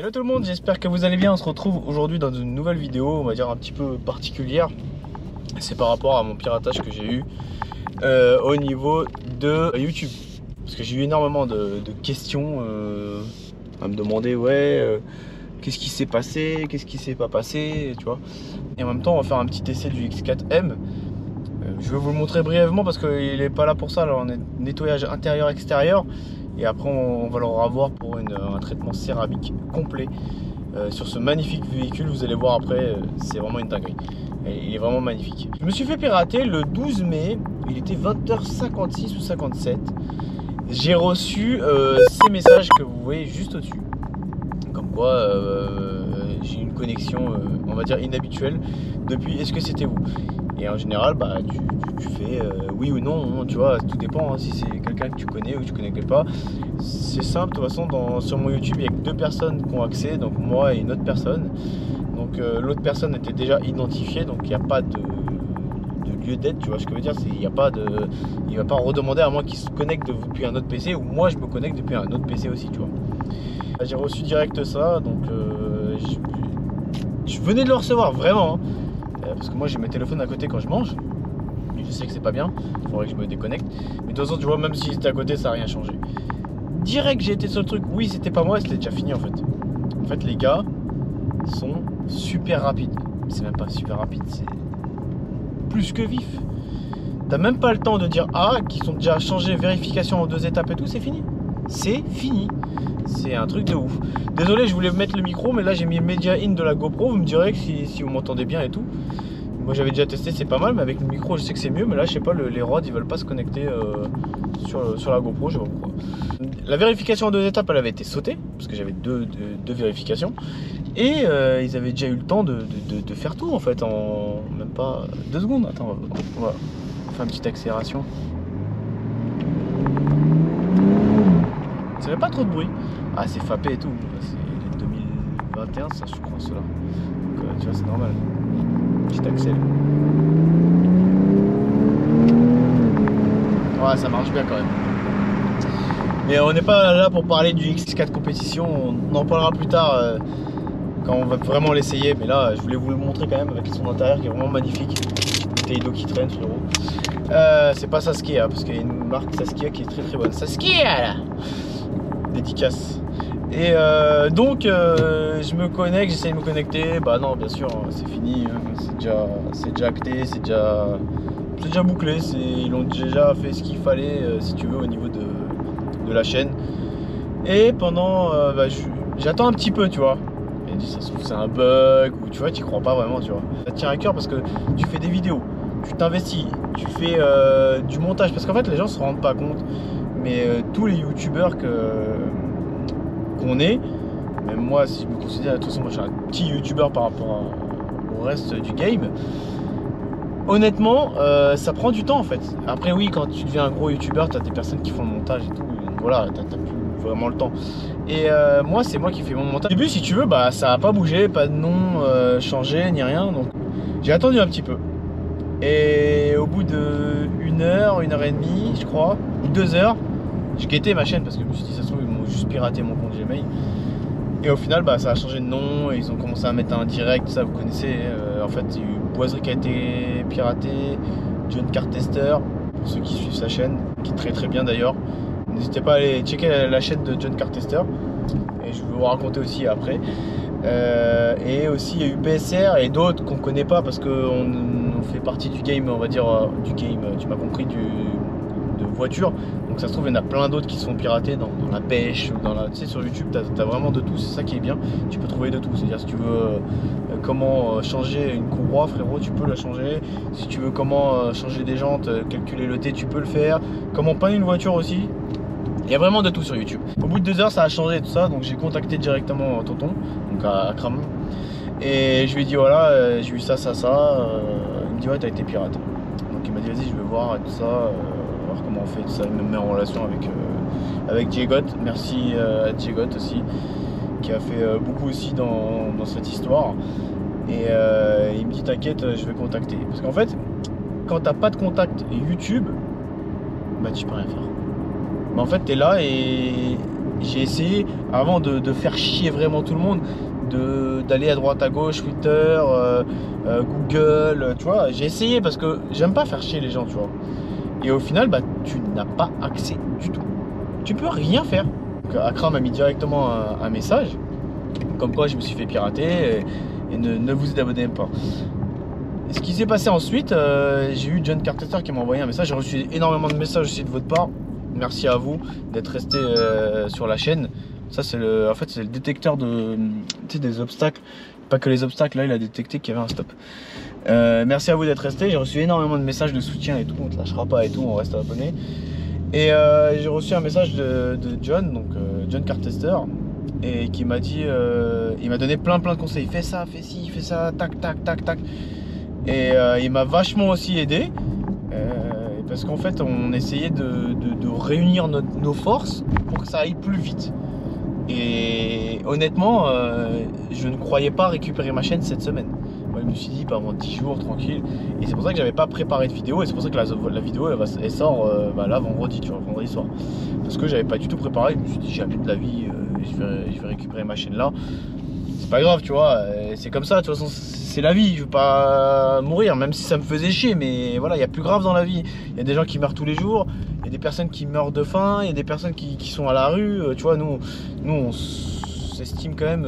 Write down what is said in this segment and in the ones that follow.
Hello tout le monde, j'espère que vous allez bien. On se retrouve aujourd'hui dans une nouvelle vidéo, on va dire un petit peu particulière. C'est par rapport à mon piratage que j'ai eu au niveau de YouTube. Parce que j'ai eu énormément de questions à me demander qu'est-ce qui s'est passé, qu'est-ce qui s'est pas passé, tu vois. Et en même temps on va faire un petit essai du X4M. Je vais vous le montrer brièvement parce qu'il n'est pas là pour ça. Là, on est nettoyage intérieur-extérieur. Et après on va le revoir pour un traitement céramique complet sur ce magnifique véhicule. Vous allez voir après, c'est vraiment une dinguerie. Et il est vraiment magnifique. Je me suis fait pirater le 12 mai. Il était 20h56 ou 57. J'ai reçu ces messages que vous voyez juste au-dessus. Comme quoi j'ai une connexion on va dire inhabituelle depuis. Est-ce que c'était vous? Et en général, bah, tu fais oui ou non, tu vois, tout dépend hein, si c'est quelqu'un que tu connais ou que tu connais pas. C'est simple, de toute façon, sur mon YouTube, il n'y a que 2 personnes qui ont accès, donc moi et une autre personne. Donc l'autre personne était déjà identifiée, donc il n'y a pas de lieu d'être, tu vois ce que je veux dire, il n'y a pas de. Il va pas redemander à moi qu'il se connecte depuis un autre PC, ou moi je me connecte depuis un autre PC aussi, tu vois. J'ai reçu direct ça, donc je venais de le recevoir, vraiment. Hein. Parce que moi j'ai mes téléphones à côté quand je mange. Et je sais que c'est pas bien, il faudrait que je me déconnecte. Mais de toute façon tu vois, même si c'était à côté ça n'a rien changé. Direct j'ai été sur le truc, oui c'était pas moi, c'était déjà fini en fait. En fait les gars sont super rapides. C'est même pas super rapide, c'est plus que vif. T'as même pas le temps de dire qu'ils sont déjà changés, vérification en 2 étapes et tout, c'est fini. C'est fini. C'est un truc de ouf. Désolé, je voulais mettre le micro, mais là j'ai mis le Media In de la GoPro. Vous me direz que si vous m'entendez bien et tout. Moi j'avais déjà testé, c'est pas mal, mais avec le micro je sais que c'est mieux. Mais là je sais pas, les rods ils veulent pas se connecter sur la GoPro, je sais pas pourquoi. La vérification en 2 étapes elle avait été sautée, parce que j'avais deux vérifications. Et ils avaient déjà eu le temps de faire tout en fait, en même pas 2 secondes. Attends, on va faire une petite accélération. Ça fait pas trop de bruit. Ah, c'est fapé et tout. C'est 2021, ça, je crois, cela. Donc, tu vois, c'est normal. Petit accélère. Ouais, ça marche bien quand même. Mais on n'est pas là pour parler du X4 compétition. On en parlera plus tard quand on va vraiment l'essayer. Mais là, je voulais vous le montrer quand même avec son intérieur qui est vraiment magnifique. Bouteille d'eau qui traîne, frérot. C'est pas Saskia, parce qu'il y a une marque Saskia qui est très très bonne. Saskia là, dédicace. Et donc je me connecte, j'essaie de me connecter. Bah non, bien sûr, c'est fini, c'est déjà acté, c'est déjà bouclé. Ils ont déjà fait ce qu'il fallait, si tu veux, au niveau de la chaîne. Et pendant, j'attends un petit peu, tu vois. Et ça se trouve c'est un bug ou tu vois, tu crois pas vraiment, tu vois. Ça te tient à cœur parce que tu fais des vidéos, tu t'investis, tu fais du montage. Parce qu'en fait, les gens se rendent pas compte, mais tous les youtubeurs qu'on est, même moi si je me considère, de toute façon moi je suis un petit youtubeur par rapport au reste du game, honnêtement ça prend du temps en fait. Après oui, quand tu deviens un gros youtubeur, tu as des personnes qui font le montage et tout, donc voilà, t'as plus vraiment le temps. Et moi c'est moi qui fais mon montage. Au début si tu veux, bah ça a pas bougé, pas de nom changé ni rien, donc j'ai attendu un petit peu. Et au bout de 1 heure, 1h30 je crois, 2 heures, j'ai quitté ma chaîne parce que je me suis dit ça se trouve ils m'ont juste piraté mon compte Gmail. Et au final ça a changé de nom et ils ont commencé à mettre un direct, ça vous connaissez. En fait il y a eu Boiserie qui a été piraté, John Car Tester, pour ceux qui suivent sa chaîne, qui est très très bien d'ailleurs. N'hésitez pas à aller checker la chaîne de John Car Tester. Et je vais vous raconter aussi après. Et aussi il y a eu BSR et d'autres qu'on connaît pas parce qu'on fait partie du game, on va dire du game, tu m'as compris, de voiture. Donc ça se trouve il y en a plein d'autres qui sont piratés dans la pêche ou dans la, tu sais, sur YouTube t'as vraiment de tout, c'est ça qui est bien, tu peux trouver de tout. C'est à dire si tu veux comment changer une courroie, frérot, tu peux la changer. Si tu veux comment changer des jantes, calculer le T, tu peux le faire. Comment peindre une voiture aussi, il y a vraiment de tout sur YouTube. Au bout de 2 heures ça a changé et tout ça, donc j'ai contacté directement tonton, donc à Kram, et je lui ai dit voilà, j'ai eu ça. Il me dit ouais t'as été pirate. Donc il m'a dit vas-y je vais voir et tout ça, voir comment on fait tout ça. Il me met en relation avec Diegot. Merci à Diegot aussi qui a fait beaucoup aussi dans cette histoire. Et il me dit t'inquiète, je vais contacter. Parce qu'en fait quand t'as pas de contact YouTube, bah tu peux rien faire. Mais en fait t'es là et j'ai essayé, avant de faire chier vraiment tout le monde, d'aller à droite à gauche, Twitter, Google, tu vois, j'ai essayé parce que j'aime pas faire chier les gens, tu vois. Et au final, bah, tu n'as pas accès du tout. Tu peux rien faire. Donc, Akram m'a mis directement un message, comme quoi je me suis fait pirater et ne vous abonnez pas. Ce qui s'est passé ensuite, j'ai eu John Carpenter qui m'a envoyé un message. J'ai reçu énormément de messages aussi de votre part. Merci à vous d'être resté sur la chaîne. Ça, c'est en fait, c'est le détecteur des obstacles. Pas que les obstacles, là, il a détecté qu'il y avait un stop. Merci à vous d'être resté. J'ai reçu énormément de messages de soutien et tout. On ne te lâchera pas et tout, on reste abonné. Et j'ai reçu un message de John, donc John Carpenter, et qui m'a dit, il m'a donné plein de conseils. Fais ça, fais ci, fais ça, tac, tac, tac, tac. Et il m'a vachement aussi aidé. Parce qu'en fait, on essayait de réunir nos forces pour que ça aille plus vite. Et honnêtement, je ne croyais pas récupérer ma chaîne cette semaine. Moi, je me suis dit, pendant 10 jours, tranquille. Et c'est pour ça que j'avais pas préparé de vidéo. Et c'est pour ça que la vidéo, elle sort là, vendredi, tu vois, vendredi soir. Parce que j'avais pas du tout préparé. Je me suis dit, jamais de la vie, je vais récupérer ma chaîne là. C'est pas grave, tu vois, c'est comme ça, de toute façon, c'est la vie, je veux pas mourir, même si ça me faisait chier, mais voilà, il y a plus grave dans la vie. Il y a des gens qui meurent tous les jours, il y a des personnes qui meurent de faim, il y a des personnes qui sont à la rue, tu vois, nous on s'estime quand même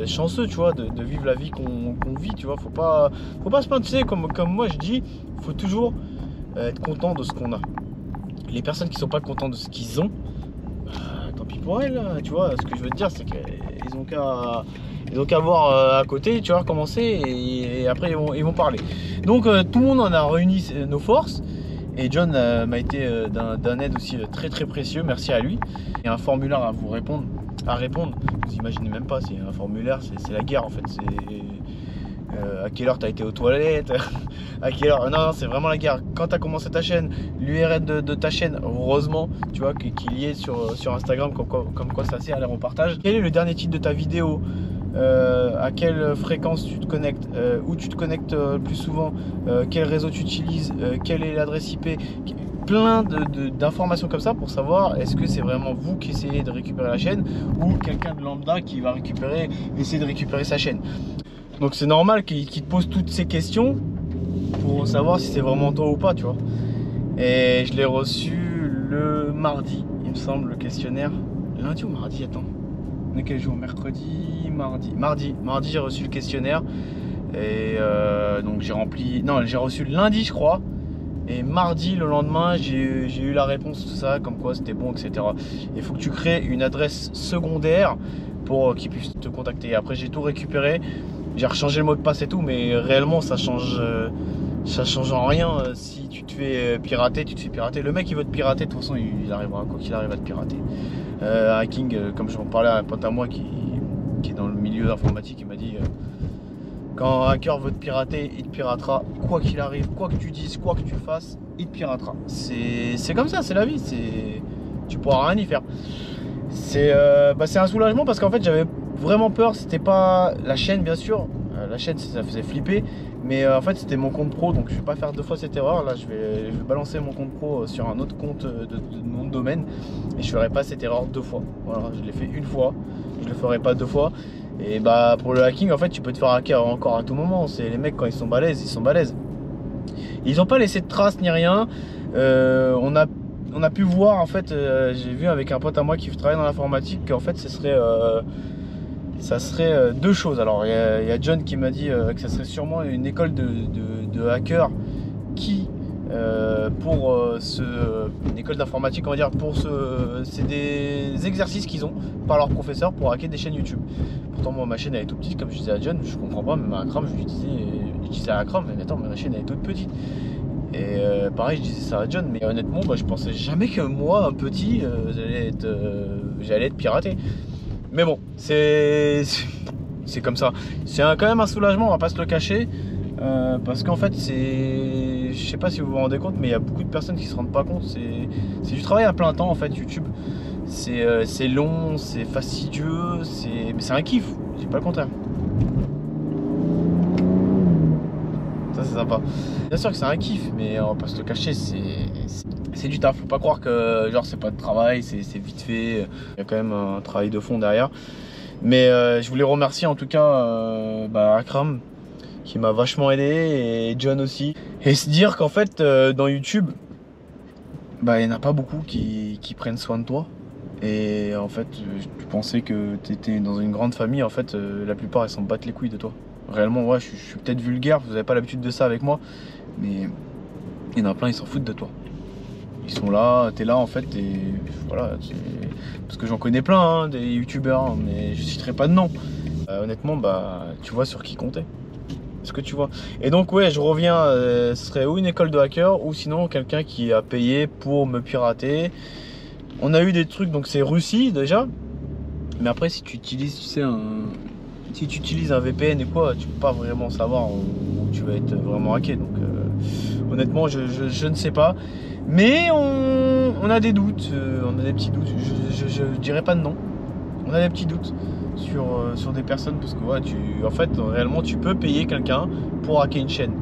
chanceux, tu vois, de vivre la vie qu'on vit, tu vois, faut pas se plaindre, tu sais, comme moi je dis, faut toujours être content de ce qu'on a. Les personnes qui sont pas contentes de ce qu'ils ont, tant pis pour elles, tu vois, ce que je veux te dire, c'est qu'ils ont qu'à voir à côté, tu vois, recommencer et après ils vont parler. Donc tout le monde en a réuni nos forces et John m'a été d'un aide aussi très précieux, merci à lui. Il y a un formulaire à répondre, vous imaginez même pas, c'est un formulaire, c'est la guerre en fait, c'est à quelle heure tu as été aux toilettes, à quelle heure, non c'est vraiment la guerre, quand tu as commencé ta chaîne, l'URL de ta chaîne, heureusement, tu vois, qu'il y est sur Instagram, comme quoi ça sert à les repartages. Quel est le dernier titre de ta vidéo, à quelle fréquence tu te connectes, où tu te connectes le plus souvent, quel réseau tu utilises, quelle est l'adresse IP, plein d'informations comme ça pour savoir est-ce que c'est vraiment vous qui essayez de récupérer la chaîne ou quelqu'un de lambda qui va essayer de récupérer sa chaîne. Donc c'est normal qu'il te pose toutes ces questions pour savoir si c'est vraiment toi ou pas, tu vois. Et je l'ai reçu le mardi, il me semble, le questionnaire. Lundi ou mardi, attends. On est quel jour? Mercredi, mardi. Mardi, j'ai reçu le questionnaire. Et donc j'ai rempli... Non, j'ai reçu le lundi, je crois. Et mardi, le lendemain, j'ai eu la réponse, tout ça, comme quoi c'était bon, etc. Il faut que tu crées une adresse secondaire pour qu'ils puissent te contacter. Après, j'ai tout récupéré. J'ai rechangé le mot de passe et tout, mais réellement ça change en rien. Si tu te fais pirater, tu te fais pirater. Le mec il veut te pirater, de toute façon il arrivera, quoi qu'il arrive à te pirater. Hacking, comme je m'en parlais à un pote à moi qui est dans le milieu informatique, il m'a dit quand un hacker veut te pirater, il te piratera, quoi qu'il arrive, quoi que tu dises, quoi que tu fasses, il te piratera. C'est comme ça, c'est la vie, tu pourras rien y faire. C'est un soulagement parce qu'en fait j'avais vraiment peur, c'était pas la chaîne bien sûr, la chaîne ça faisait flipper, mais en fait c'était mon compte pro, donc je vais pas faire deux fois cette erreur. Là je vais balancer mon compte pro sur un autre compte de nom de domaine et je ferai pas cette erreur deux fois. Voilà, je l'ai fait une fois, je le ferai pas deux fois. Et bah pour le hacking en fait tu peux te faire hacker encore à tout moment, c'est les mecs quand ils sont balèzes, ils sont balèzes. Ils ont pas laissé de traces ni rien. On a pu voir en fait, j'ai vu avec un pote à moi qui travaille dans l'informatique qu'en fait ça serait deux choses. Alors il y a John qui m'a dit que ça serait sûrement une école de hackers qui une école d'informatique, on va dire, c'est des exercices qu'ils ont par leur professeur pour hacker des chaînes YouTube. Pourtant moi ma chaîne elle est toute petite, comme je disais à John, je comprends pas, même à Akram je disais à Akram, mais attends, ma chaîne elle est toute petite. Et pareil je disais ça à John, mais honnêtement je pensais jamais que moi un petit j'allais être piraté. Mais bon, c'est comme ça. C'est quand même un soulagement, on va pas se le cacher. Parce qu'en fait, je sais pas si vous vous rendez compte, mais il y a beaucoup de personnes qui se rendent pas compte. C'est du travail à plein temps en fait, YouTube. C'est long, c'est fastidieux, mais c'est un kiff, je dis pas le contraire. Ça c'est sympa. Bien sûr que c'est un kiff, mais on va pas se le cacher, c'est du taf. Faut pas croire que genre c'est pas de travail, c'est vite fait. Il y a quand même un travail de fond derrière. Mais je voulais remercier en tout cas Akram qui m'a vachement aidé et John aussi. Et se dire qu'en fait dans YouTube, il n'y en a pas beaucoup qui prennent soin de toi. Et en fait, tu pensais que tu étais dans une grande famille, en fait, la plupart ils s'en battent les couilles de toi. Réellement, ouais, je suis peut-être vulgaire, vous n'avez pas l'habitude de ça avec moi, mais il y en a plein, ils s'en foutent de toi. Ils sont là, t'es là en fait, et voilà, parce que j'en connais plein, hein, des youtubeurs, hein, mais je citerai pas de nom. Honnêtement, tu vois sur qui compter. Ce que tu vois. Et donc ouais, je reviens, ce serait ou une école de hacker, ou sinon quelqu'un qui a payé pour me pirater. On a eu des trucs, donc c'est Russie déjà. Mais après, si tu utilises, si tu utilises un VPN et quoi, tu peux pas vraiment savoir où tu vas être vraiment hacké. Donc honnêtement, je ne sais pas. Mais on a des doutes, on a des petits doutes. Je dirais pas de nom. On a des petits doutes sur des personnes parce que ouais, en fait, réellement, tu peux payer quelqu'un pour hacker une chaîne.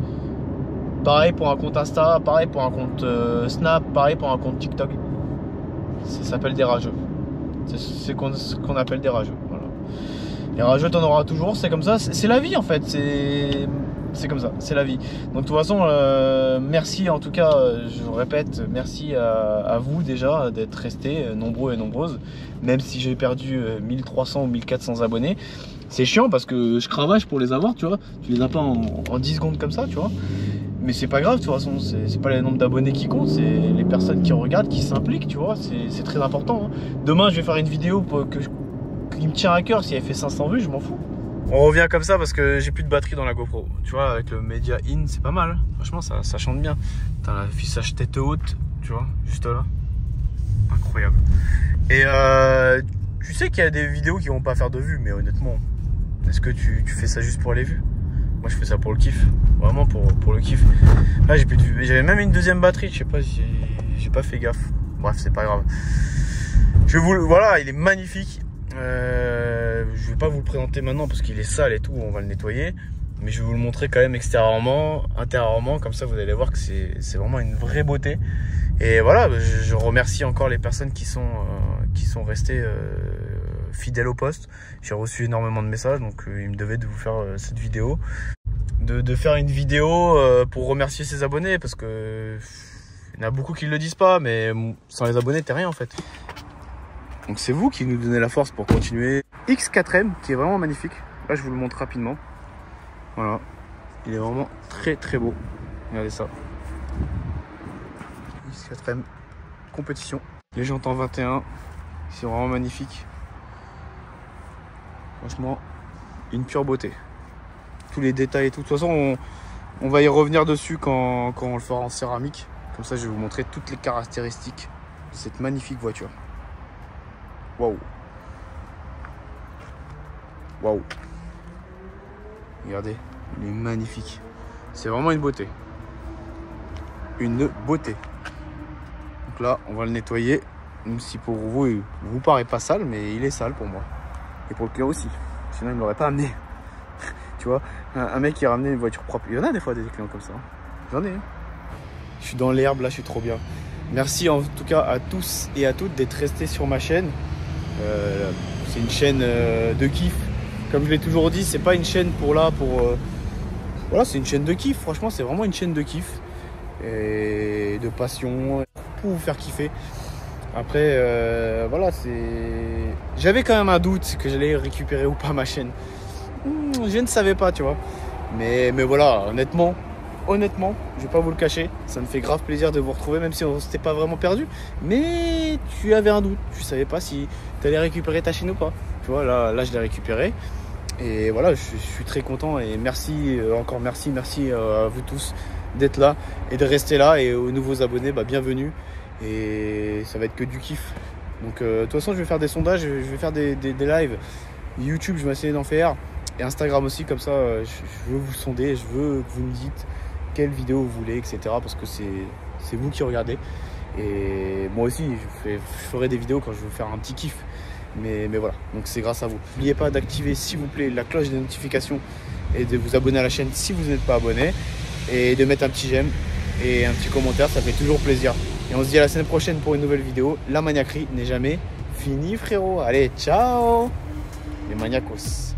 Pareil pour un compte Insta, pareil pour un compte Snap, pareil pour un compte TikTok. Ça s'appelle des rageux. C'est ce qu'on appelle des rageux. Voilà. Les rageux, t'en auras toujours, c'est comme ça. C'est la vie en fait. C'est comme ça, c'est la vie. Donc de toute façon, merci en tout cas, je vous répète, merci à vous déjà d'être restés nombreux et nombreuses. Même si j'ai perdu 1300 ou 1400 abonnés. C'est chiant parce que je cravache pour les avoir, tu vois. Tu les as pas en 10 secondes comme ça, tu vois. Mais c'est pas grave, de toute façon, c'est pas le nombre d'abonnés qui compte, c'est les personnes qui regardent, qui s'impliquent, tu vois, c'est très important. Hein. Demain, je vais faire une vidéo qui me tient à cœur, si elle fait 500 vues, je m'en fous. On revient comme ça parce que j'ai plus de batterie dans la GoPro. Tu vois, avec le Media In, c'est pas mal. Franchement, ça chante bien. T'as l'affichage tête haute, tu vois, juste là. Incroyable. Et tu sais qu'il y a des vidéos qui vont pas faire de vues, mais honnêtement, est-ce que tu fais ça juste pour les vues? Moi je fais ça pour le kiff, vraiment pour le kiff. Là j'ai plus de vue, j'avais même une deuxième batterie, je sais pas si j'ai pas fait gaffe. Bref, c'est pas grave. Voilà, il est magnifique. Je vais pas vous le présenter maintenant parce qu'il est sale et tout, on va le nettoyer. Mais je vais vous le montrer quand même extérieurement, intérieurement, comme ça vous allez voir que c'est vraiment une vraie beauté. Et voilà, je remercie encore les personnes qui sont restées fidèles au poste. J'ai reçu énormément de messages, donc il me devait de vous faire cette vidéo. De faire une vidéo pour remercier ses abonnés, parce que il y en a beaucoup qui ne le disent pas, mais sans les abonnés, t'es rien en fait. Donc c'est vous qui nous donnez la force pour continuer. X4M, qui est vraiment magnifique. Là, je vous le montre rapidement. Voilà. Il est vraiment très très beau. Regardez ça. X4M compétition. Les jantes en 21. C'est vraiment magnifique. Franchement, une pure beauté. Tous les détails et tout. De toute façon, on va y revenir dessus quand on le fera en céramique. Comme ça, je vais vous montrer toutes les caractéristiques de cette magnifique voiture. Waouh. Waouh. Regardez, il est magnifique. C'est vraiment une beauté. Une beauté. Donc là, on va le nettoyer. Même si pour vous, il vous paraît pas sale, mais il est sale pour moi. Et pour le client aussi. Sinon, il ne l'aurait pas amené. Tu vois, un mec qui a ramené une voiture propre. Il y en a des fois des clients comme ça. J'en ai. Je suis dans l'herbe, là, je suis trop bien. Merci en tout cas à tous et à toutes d'être restés sur ma chaîne. C'est une chaîne de kiff. Comme je l'ai toujours dit, c'est pas une chaîne voilà, c'est une chaîne de kiff. Franchement, c'est vraiment une chaîne de kiff. Et de passion. Pour vous faire kiffer. Après, voilà, j'avais quand même un doute que j'allais récupérer ou pas ma chaîne. Je ne savais pas, tu vois. Mais voilà, honnêtement, je vais pas vous le cacher, ça me fait grave plaisir de vous retrouver, même si on s'était pas vraiment perdu. Mais tu avais un doute, tu savais pas si tu allais récupérer ta chaîne ou pas. Tu vois, là je l'ai récupéré. Et voilà, je suis très content et merci, encore merci à vous tous d'être là et de rester là. Et aux nouveaux abonnés, bienvenue. Et ça va être que du kiff. Donc de toute façon, je vais faire des sondages, je vais faire des lives. YouTube, je vais essayer d'en faire. Et Instagram aussi, comme ça, je veux vous sonder, je veux que vous me dites quelle vidéo vous voulez, etc. Parce que c'est vous qui regardez. Et moi aussi, je ferai des vidéos quand je veux faire un petit kiff. Mais voilà, donc c'est grâce à vous. N'oubliez pas d'activer, s'il vous plaît, la cloche des notifications et de vous abonner à la chaîne si vous n'êtes pas abonné. et de mettre un petit j'aime et un petit commentaire, ça fait toujours plaisir. Et on se dit à la semaine prochaine pour une nouvelle vidéo. La maniaquerie n'est jamais finie, frérot. Allez, ciao les maniacos.